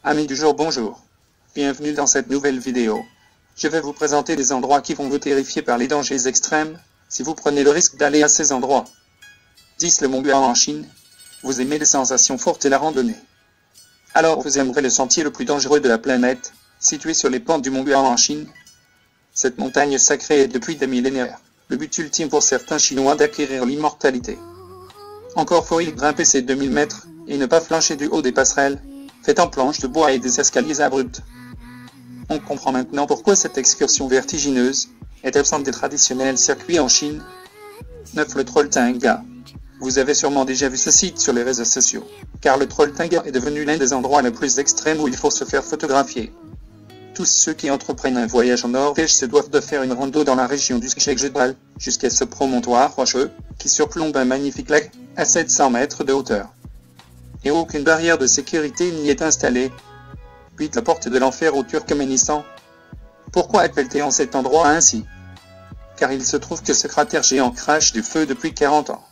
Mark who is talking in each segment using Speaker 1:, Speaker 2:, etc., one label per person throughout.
Speaker 1: Amis du jour, bonjour. Bienvenue dans cette nouvelle vidéo. Je vais vous présenter des endroits qui vont vous terrifier par les dangers extrêmes, si vous prenez le risque d'aller à ces endroits. 10. Le Mont Blanc en Chine. Vous aimez les sensations fortes et la randonnée. Alors vous aimerez le sentier le plus dangereux de la planète, situé sur les pentes du Mont Blanc en Chine. Cette montagne sacrée est depuis des millénaires, le but ultime pour certains Chinois d'acquérir l'immortalité. Encore faut-il grimper ces 2000 mètres, et ne pas flancher du haut des passerelles, faites en planches de bois et des escaliers abrupts. On comprend maintenant pourquoi cette excursion vertigineuse est absente des traditionnels circuits en Chine. 9. Le Trolltunga. Vous avez sûrement déjà vu ce site sur les réseaux sociaux, car le Trolltunga est devenu l'un des endroits les plus extrêmes où il faut se faire photographier. Tous ceux qui entreprennent un voyage en Norvège se doivent de faire une rando dans la région du Skjegjedal, jusqu'à ce promontoire rocheux, qui surplombe un magnifique lac, à 700 mètres de hauteur. Et aucune barrière de sécurité n'y est installée. 8. La porte de l'enfer au Turkménistan. Pourquoi appelle-t-on cet endroit ainsi? Car il se trouve que ce cratère géant crache du feu depuis 40 ans.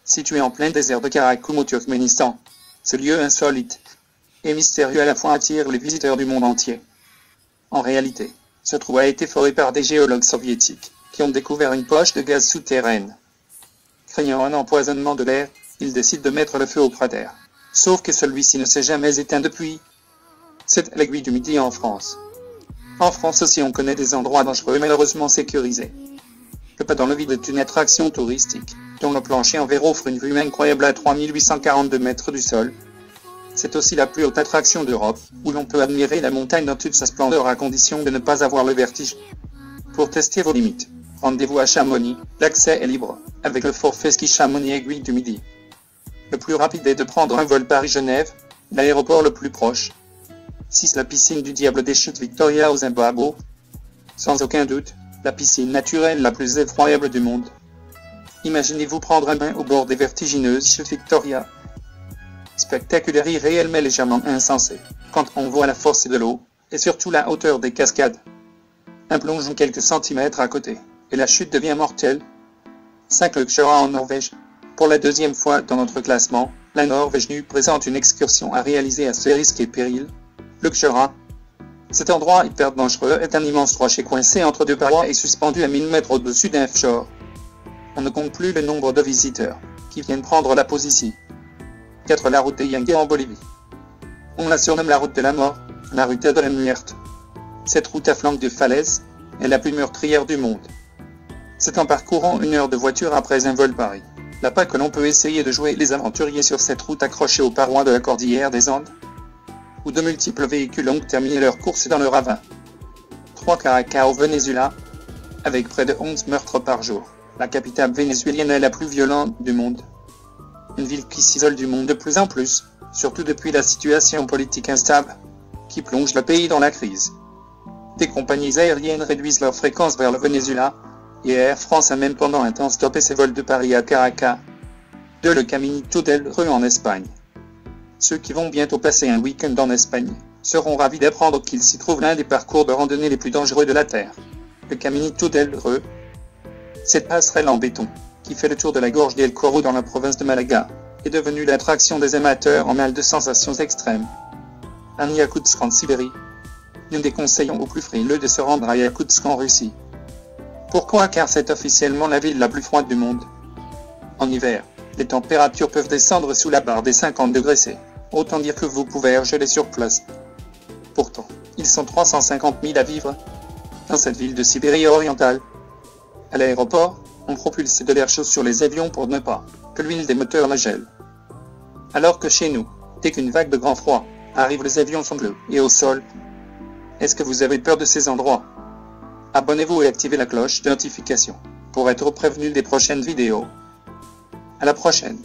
Speaker 1: Situé en plein désert de Karakoum au Turkménistan, ce lieu insolite et mystérieux à la fois attire les visiteurs du monde entier. En réalité, ce trou a été foré par des géologues soviétiques, qui ont découvert une poche de gaz souterraine. Craignant un empoisonnement de l'air, ils décident de mettre le feu au cratère. Sauf que celui-ci ne s'est jamais éteint depuis. C'est l'Aiguille du Midi en France. En France aussi on connaît des endroits dangereux et malheureusement sécurisés. Le pas dans le vide est une attraction touristique, dont le plancher en verre offre une vue incroyable à 3842 mètres du sol. C'est aussi la plus haute attraction d'Europe, où l'on peut admirer la montagne dans toute sa splendeur à condition de ne pas avoir le vertige. Pour tester vos limites, rendez-vous à Chamonix, l'accès est libre, avec le forfait ski Chamonix Aiguille du Midi. Le plus rapide est de prendre un vol Paris-Genève, l'aéroport le plus proche. 6. La piscine du Diable des Chutes Victoria au Zimbabwe. Sans aucun doute, la piscine naturelle la plus effroyable du monde. Imaginez-vous prendre un bain au bord des vertigineuses Chutes Victoria. Spectaculaire, irréel mais légèrement insensé, quand on voit la force de l'eau, et surtout la hauteur des cascades. Un plongeon quelques centimètres à côté, et la chute devient mortelle. 5. Le Kjøra en Norvège. Pour la deuxième fois dans notre classement, la Norvège nous présente une excursion à réaliser à ses risques et périls. Le Kjøra. Cet endroit hyper dangereux est un immense rocher coincé entre deux parois et suspendu à 1000 mètres au-dessus d'un fjord. On ne compte plus le nombre de visiteurs qui viennent prendre la pause ici. 4. La route des Yangé en Bolivie. On la surnomme la route de la mort, la Ruta de la Muerte. Cette route à flanc de falaise est la plus meurtrière du monde. C'est en parcourant 1 heure de voiture après un vol Paris, là-bas que l'on peut essayer de jouer les aventuriers sur cette route accrochée aux parois de la cordillère des Andes, où de multiples véhicules ont terminé leur course dans le ravin. 3. Caracas au Venezuela. Avec près de 11 meurtres par jour, la capitale vénézuélienne est la plus violente du monde. Une ville qui s'isole du monde de plus en plus, surtout depuis la situation politique instable, qui plonge le pays dans la crise. Des compagnies aériennes réduisent leur fréquence vers le Venezuela, et Air France a même pendant un temps stoppé ses vols de Paris à Caracas. 2. Le Caminito del Rey en Espagne. Ceux qui vont bientôt passer un week-end en Espagne seront ravis d'apprendre qu'il s'y trouve l'un des parcours de randonnée les plus dangereux de la Terre. Le Caminito del Rey. Cette passerelle en béton, qui fait le tour de la gorge d'El Corro dans la province de Malaga, est devenue l'attraction des amateurs en mal de sensations extrêmes. À Yakoutsk en Sibérie. Nous déconseillons aux plus frileux de se rendre à Yakoutsk en Russie. Pourquoi? Car c'est officiellement la ville la plus froide du monde. En hiver, les températures peuvent descendre sous la barre des 50 degrés C. Autant dire que vous pouvez geler sur place. Pourtant, ils sont 350 000 à vivre dans cette ville de Sibérie orientale. À l'aéroport, on propulse de l'air chaud sur les avions pour ne pas que l'huile des moteurs la gèle. Alors que chez nous, dès qu'une vague de grand froid arrive, les avions sont bleus et au sol. Est-ce que vous avez peur de ces endroits? Abonnez-vous et activez la cloche de notification pour être prévenu des prochaines vidéos. À la prochaine.